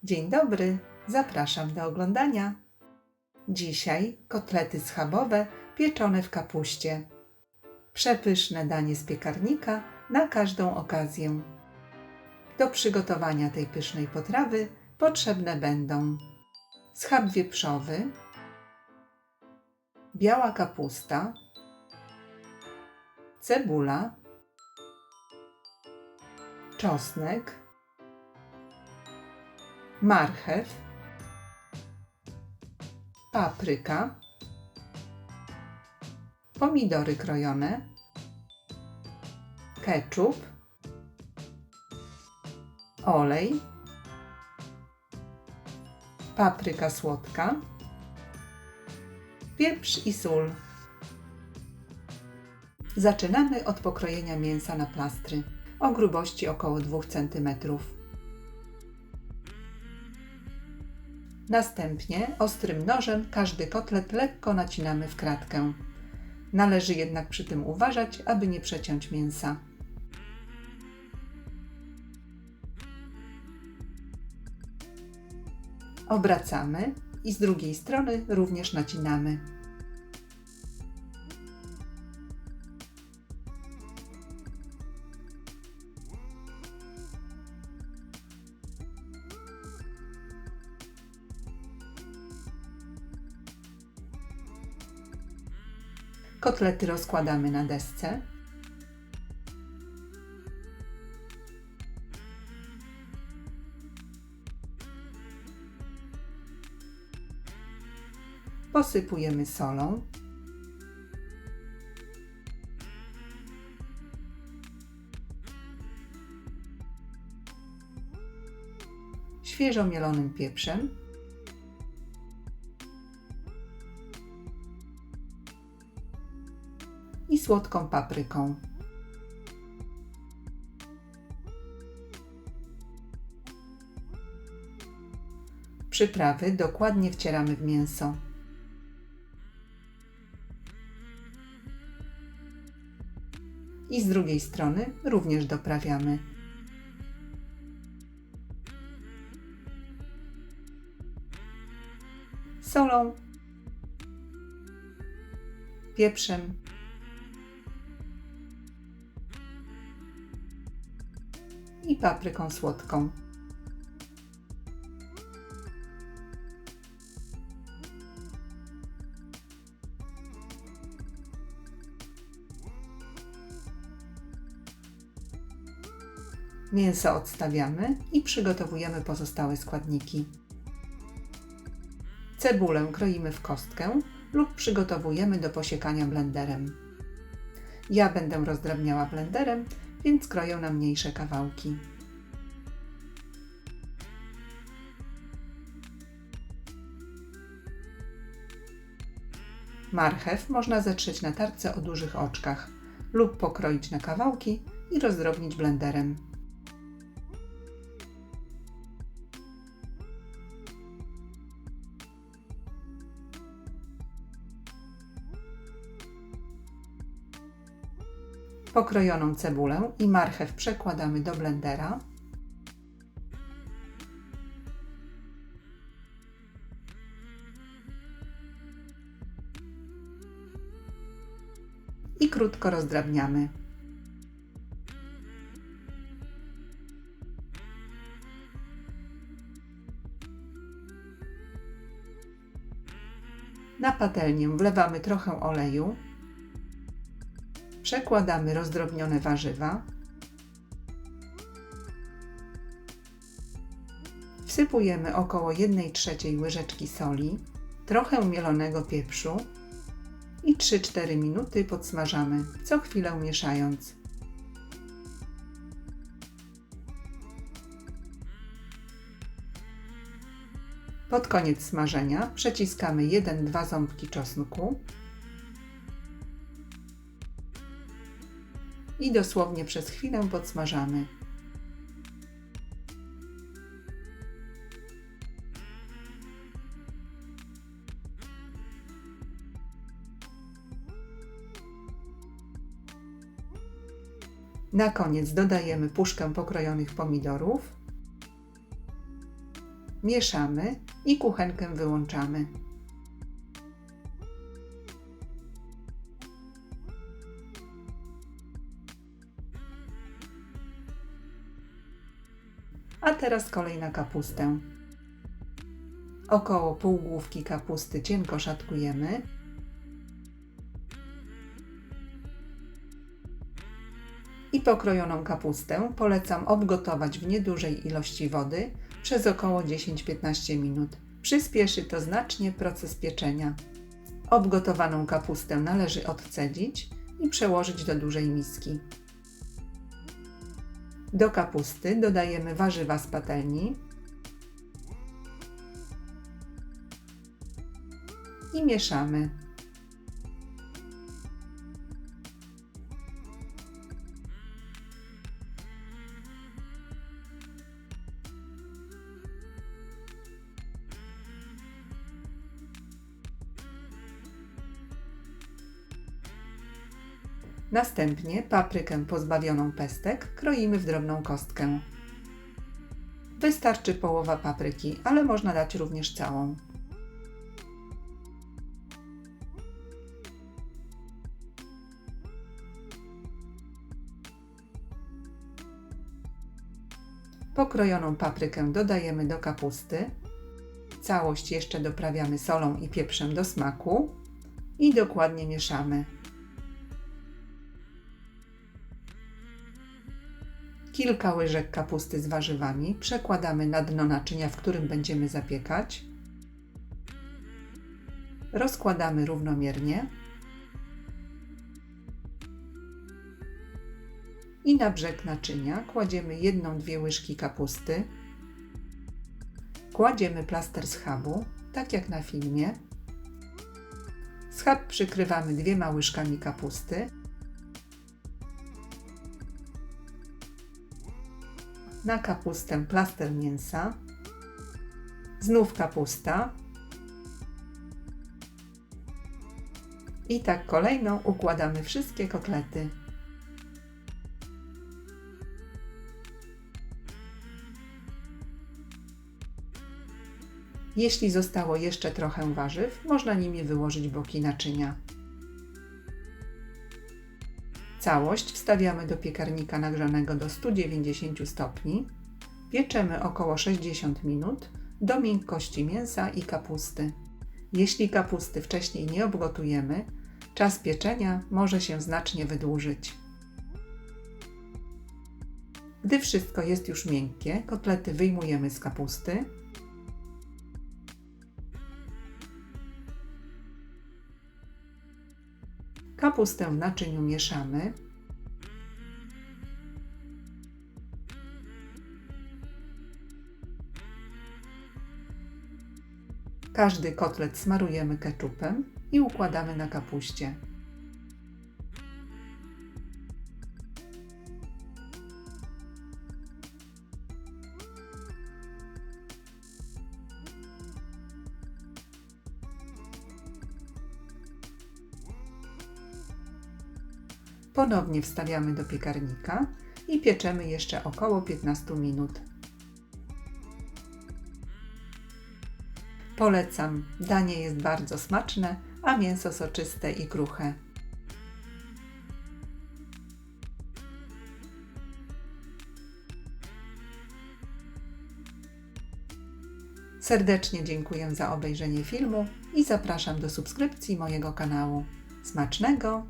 Dzień dobry, zapraszam do oglądania. Dzisiaj kotlety schabowe pieczone w kapuście. Przepyszne danie z piekarnika na każdą okazję. Do przygotowania tej pysznej potrawy potrzebne będą schab wieprzowy, biała kapusta, cebula, czosnek, marchew, papryka, pomidory krojone, ketchup, olej, papryka słodka, pieprz i sól. Zaczynamy od pokrojenia mięsa na plastry o grubości około 2 cm. Następnie ostrym nożem każdy kotlet lekko nacinamy w kratkę. Należy jednak przy tym uważać, aby nie przeciąć mięsa. Obracamy i z drugiej strony również nacinamy. Kotlety rozkładamy na desce. Posypujemy solą. Świeżo mielonym pieprzem. I słodką papryką. Przyprawy dokładnie wcieramy w mięso. I z drugiej strony również doprawiamy. Solą, pieprzem i papryką słodką. Mięso odstawiamy i przygotowujemy pozostałe składniki. Cebulę kroimy w kostkę lub przygotowujemy do posiekania blenderem. Ja będę rozdrabniała blenderem, więc kroję na mniejsze kawałki. Marchew można zetrzeć na tarce o dużych oczkach lub pokroić na kawałki i rozdrobnić blenderem. Pokrojoną cebulę i marchew przekładamy do blendera. I krótko rozdrabniamy. Na patelnię wlewamy trochę oleju. Przekładamy rozdrobnione warzywa. Wsypujemy około 1/3 łyżeczki soli, trochę mielonego pieprzu i 3-4 minuty podsmażamy, co chwilę mieszając. Pod koniec smażenia przeciskamy 1-2 ząbki czosnku i dosłownie przez chwilę podsmażamy. Na koniec dodajemy puszkę pokrojonych pomidorów, Mieszamy i kuchenkę wyłączamy. A teraz kolej na kapustę. Około pół główki kapusty cienko szatkujemy. I pokrojoną kapustę polecam obgotować w niedużej ilości wody przez około 10-15 minut. Przyspieszy to znacznie proces pieczenia. Obgotowaną kapustę należy odcedzić i przełożyć do dużej miski. Do kapusty dodajemy warzywa z patelni i mieszamy. Następnie paprykę pozbawioną pestek kroimy w drobną kostkę. Wystarczy połowa papryki, ale można dać również całą. Pokrojoną paprykę dodajemy do kapusty. Całość jeszcze doprawiamy solą i pieprzem do smaku i dokładnie mieszamy. Kilka łyżek kapusty z warzywami przekładamy na dno naczynia, w którym będziemy zapiekać. Rozkładamy równomiernie i na brzeg naczynia kładziemy 1-2 łyżki kapusty. Kładziemy plaster schabu, tak jak na filmie. Schab przykrywamy 2 łyżkami kapusty. Na kapustę plaster mięsa, znów kapusta i tak kolejną układamy wszystkie kotlety. Jeśli zostało jeszcze trochę warzyw, można nimi wyłożyć boki naczynia. Całość wstawiamy do piekarnika nagrzanego do 190 stopni. Pieczemy około 60 minut do miękkości mięsa i kapusty. Jeśli kapusty wcześniej nie obgotujemy, czas pieczenia może się znacznie wydłużyć. Gdy wszystko jest już miękkie, kotlety wyjmujemy z kapusty. Kapustę w naczyniu mieszamy. Każdy kotlet smarujemy keczupem i układamy na kapuście. Ponownie wstawiamy do piekarnika i pieczemy jeszcze około 15 minut. Polecam, danie jest bardzo smaczne, a mięso soczyste i kruche. Serdecznie dziękuję za obejrzenie filmu i zapraszam do subskrypcji mojego kanału. Smacznego!